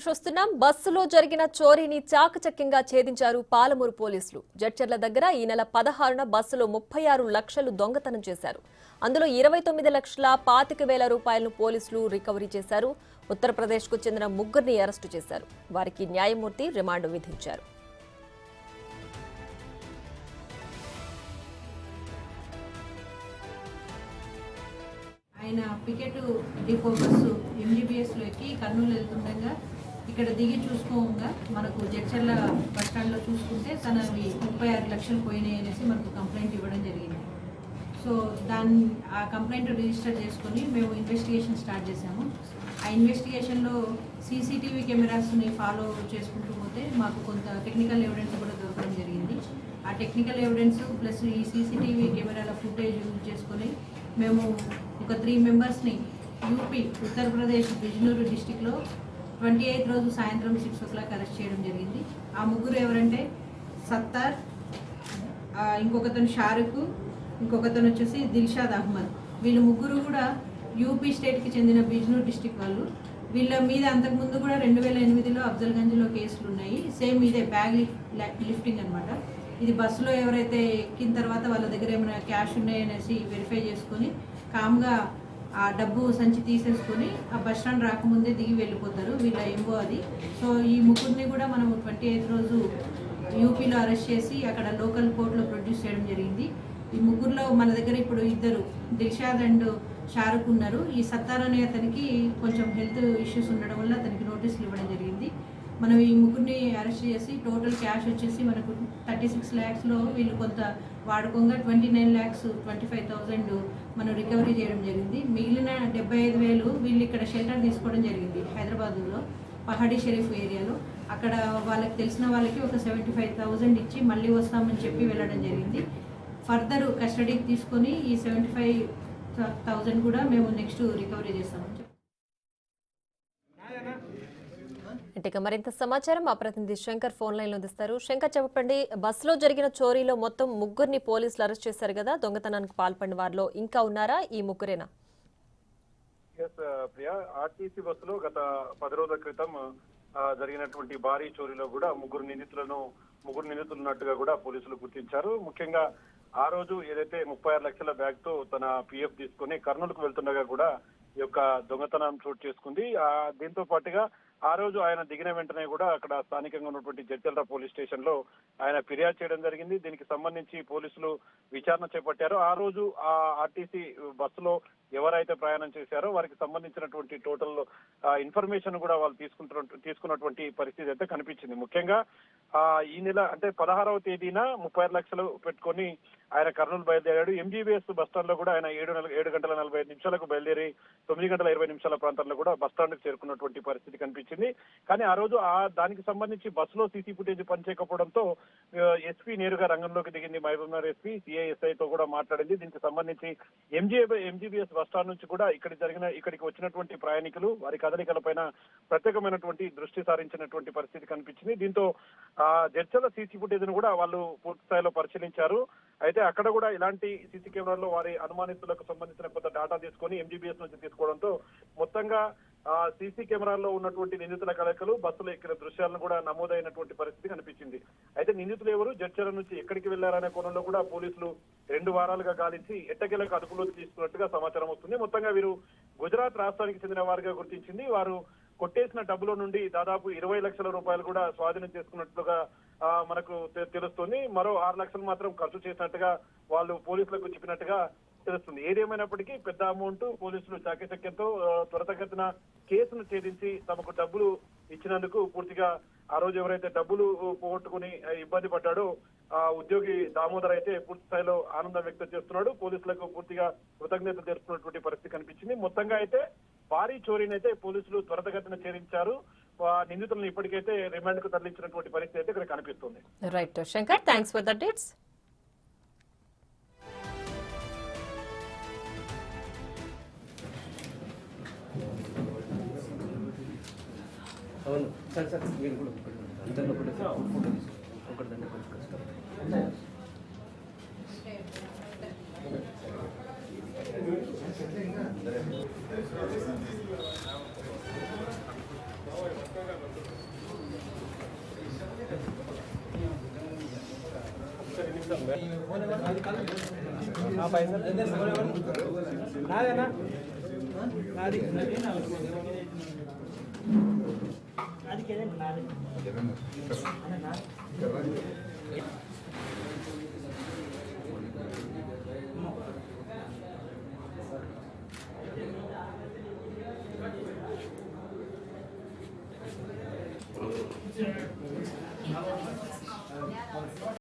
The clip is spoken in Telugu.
చూస్తున్నాం. బస్సులో జరిగిన చోరీని చాకచక్యంగా ఛేదించారు పాలమూరు పోలీసులు. జడ్చర్ల దగ్గర ఈ నెల 16న బస్సులో 36 లక్షలు దొంగతనం చేశారు. అందులో 29,25,000 రూపాయలను పోలీసులు రికవరీ చేశారు. ఉత్తరప్రదేశ్కు చెందిన ముగ్గురిని అరెస్టు చేశారు. వారికి న్యాయమూర్తి రిమాండ్ విధించారు. ఆయన పికెట్ డిపో బస్సు ఎంజీబీఎస్లో ఎక్కి కర్నూలు వెళ్తుండగా ఇక్కడ దిగి చూసుకోగా మనకు జడ్చర్ల బస్ స్టాండ్లో చూసుకుంటే తనవి 36 లక్షలు పోయినాయి అనేసి మనకు కంప్లైంట్ ఇవ్వడం జరిగింది. సో ఆ కంప్లైంట్ రిజిస్టర్ చేసుకొని మేము ఇన్వెస్టిగేషన్ స్టార్ట్ చేశాము. ఆ ఇన్వెస్టిగేషన్లో సీసీటీవీ కెమెరాస్ని ఫాలో చేసుకుంటూ పోతే మాకు కొంత టెక్నికల్ ఎవిడెన్స్ కూడా దొరకడం జరిగింది. ఆ టెక్నికల్ ఎవిడెన్స్ ప్లస్ ఈ సీసీటీవీ కెమెరాల ఫుటేజ్ యూజ్ చేసుకొని మేము ఒక 3 మెంబర్స్ని యూపీ ఉత్తరప్రదేశ్ బిజ్నూరు డిస్టిక్లో 28 రోజు సాయంత్రం 6 o'clock అరెస్ట్ చేయడం జరిగింది. ఆ ముగ్గురు ఎవరంటే సత్తార్, ఇంకొకతను షారుఖ్, ఇంకొకతను వచ్చేసి దిల్షాద్ అహ్మద్. వీళ్ళు ముగ్గురు కూడా యూపీ స్టేట్కి చెందిన బిజ్నూర్ డిస్టిక్ వాళ్ళు. వీళ్ళ మీద అంతకుముందు కూడా 2008లో అఫ్జల్గంజ్లో కేసులు ఉన్నాయి. సేమ్ ఇదే బ్యాగ్ లిఫ్టింగ్ అనమాట. ఇది బస్సులో ఎవరైతే ఎక్కిన తర్వాత వాళ్ళ దగ్గర ఏమైనా క్యాష్ ఉన్నాయనేసి వెరిఫై చేసుకొని కామ్గా ఆ డబ్బు సంచి తీసేసుకొని ఆ బస్ స్టాండ్ రాకముందే దిగి వెళ్ళిపోతారు. వీళ్ళ ఏమో అది. సో ఈ ముగ్గురిని కూడా మనం 28 రోజు యూపీలో అరెస్ట్ చేసి అక్కడ లోకల్ కోర్టులో ప్రొడ్యూస్ చేయడం జరిగింది. ఈ ముగ్గురులో మన దగ్గర ఇప్పుడు ఇద్దరు దిల్షాద్ అండ్ షారుఖ్ ఉన్నారు. ఈ సత్తార్ అనే అతనికి కొంచెం హెల్త్ ఇష్యూస్ ఉండడం వల్ల అతనికి నోటీసులు ఇవ్వడం జరిగింది. మనం ఈ ముగ్గురిని అరెస్ట్ చేసి టోటల్ క్యాష్ వచ్చేసి మనకు 36 lakhsలో వీళ్ళు కొంత వాడుకోగా 29,25,000 మనం రికవరీ చేయడం జరిగింది. మిగిలిన 75,000 వీళ్ళు ఇక్కడ షెల్టర్ తీసుకోవడం జరిగింది హైదరాబాద్లో పహాడీ షరీఫ్ ఏరియాలో. అక్కడ వాళ్ళకి తెలిసిన వాళ్ళకి ఒక 75,000 ఇచ్చి మళ్ళీ వస్తామని చెప్పి వెళ్ళడం జరిగింది. ఫర్దర్ కస్టడీకి తీసుకొని ఈ 75,000 కూడా మేము నెక్స్ట్ రికవరీ చేస్తామని చెప్పి. అంటే మరింత సమాచారం మా ప్రతినిధి శంకర్ ఫోన్ లైన్ లో అందిస్తారు. శంకర్, చెప్పండి, బస్సులో జరిగిన చోరీలో మొత్తం ముగ్గురిని పోలీసులు అరెస్ట్ చేశారు కదా, దొంగతనానికి పాల్పడిన వారిలో ఇంకా ఉన్నారా? ఈ ముగ్గురేనా? ప్రియా, ఆర్టీసీ బస్సులో గత 10 రోజుల క్రితం జరిగినటువంటి భారీ చోరీలో కూడా ముగ్గురు నిందితులు ఉన్నట్టుగా కూడా పోలీసులు గుర్తించారు. ముఖ్యంగా ఆ రోజు ఏదైతే 36 లక్షల బ్యాగ్ తో తన పిఎఫ్ తీసుకుని కర్నూలుకు వెళ్తుండగా కూడా ఈ యొక్క దొంగతనం చోటు చేసుకుంది. దీంతో పాటుగా ఆ రోజు ఆయన దిగిన వెంటనే కూడా అక్కడ స్థానికంగా ఉన్నటువంటి జడ్చర్ల పోలీస్ స్టేషన్ లో ఆయన ఫిర్యాదు చేయడం జరిగింది. దీనికి సంబంధించి పోలీసులు విచారణ చేపట్టారు. ఆ రోజు ఆ ఆర్టీసీ బస్సులో ఎవరైతే ప్రయాణం చేశారో వారికి సంబంధించినటువంటి టోటల్ ఇన్ఫర్మేషన్ కూడా వాళ్ళు తీసుకున్నటువంటి పరిస్థితి అయితే కనిపించింది. ముఖ్యంగా ఈ నెల అంటే 16వ తేదీన 36 లక్షలు పెట్టుకొని ఆయన కర్నూలు బయలుదేరాడు. ఎంజీబీఎస్ బస్ స్టాండ్ లో కూడా ఆయన 7:45 బయలుదేరి 9:20 ప్రాంతంలో కూడా బస్ స్టాండ్ కు చేరుకున్నటువంటి పరిస్థితి కనిపించింది. కానీ ఆ రోజు దానికి సంబంధించి బస్సులో సీసీ ఫుటేజ్ పనిచేయకపోవడంతో ఎస్పీ నేరుగా రంగంలోకి దిగింది. మహబూబ్నగర్ ఎస్పీ సిఐఎస్ఐ తో కూడా మాట్లాడింది. దీనికి సంబంధించి ఎంజీబీఎస్ బస్ స్టాండ్ నుంచి కూడా ఇక్కడికి వచ్చినటువంటి ప్రయాణికులు వారి కదలికల పైన ప్రత్యేకమైనటువంటి దృష్టి సారించినటువంటి పరిస్థితి కనిపించింది. దీంతో జడ్చర్ల సీసీ ఫుటేజ్ ను కూడా వాళ్ళు పూర్తి స్థాయిలో పరిశీలించారు. అయితే అక్కడ కూడా ఇలాంటి సీసీ కెమెరాల్లో వారి అనుమానితులకు సంబంధించిన కొంత డేటా తీసుకొని ఎంజీబీఎస్ నుంచి తీసుకోవడంతో మొత్తంగా సీసీ కెమెరాల్లో ఉన్నటువంటి నిందితుల కలయికలు బస్సులో ఎక్కిన దృశ్యాలను కూడా నమోదైనటువంటి పరిస్థితి కనిపించింది. అయితే నిందితులు ఎవరు, జడ్చర్ల నుంచి ఎక్కడికి వెళ్లారనే కోణంలో కూడా పోలీసులు 2 వారాలుగా గాలించి ఎట్టకేలకు అదుపులోకి తీసుకున్నట్టుగా సమాచారం వస్తుంది. మొత్తంగా వీరు గుజరాత్ రాష్ట్రానికి చెందిన వారిగా గుర్తించింది. వారు కొట్టేసిన డబ్బులో నుండి దాదాపు 20 లక్షల రూపాయలు కూడా స్వాధీనం చేసుకున్నట్లుగా మనకు తెలుస్తుంది. మరో 6 లక్షలు మాత్రం ఖర్చు చేసినట్టుగా వాళ్ళు పోలీసులకు చెప్పినట్టుగా తెలుస్తుంది. ఏదేమైనప్పటికీ పెద్ద అమౌంట్ పోలీసులు చాకచక్యంతో త్వరితగతిన కేసును ఛేదించి తమకు డబ్బులు ఇచ్చినందుకు పూర్తిగా ఆ రోజు ఎవరైతే డబ్బులు పోగొట్టుకుని ఇబ్బంది పడ్డాడో ఉద్యోగి దామోదర్ అయితే పూర్తి స్థాయిలో ఆనందం వ్యక్తం చేస్తున్నాడు. పోలీసులకు పూర్తిగా కృతజ్ఞతలు తెలుపుతున్నటువంటి పరిస్థితి కనిపించింది. మొత్తంగా అయితే భారీ చోరీని అయితే పోలీసులు త్వరితగతిన ఛేదించారు. నిందితులను ఇప్పటికైతే రిమాండ్ కు తరలించినటువంటి పరిస్థితి అయితే ఇక్కడ కనిపిస్తుంది. Right Shankar, thanks for the updates. అవును సార్ సార్ మీరు కూడా అందరిలో కూడా ఫోటో తీసుకుంటాం ఒకటి కొంచెం కష్టం. నాదేనా నాది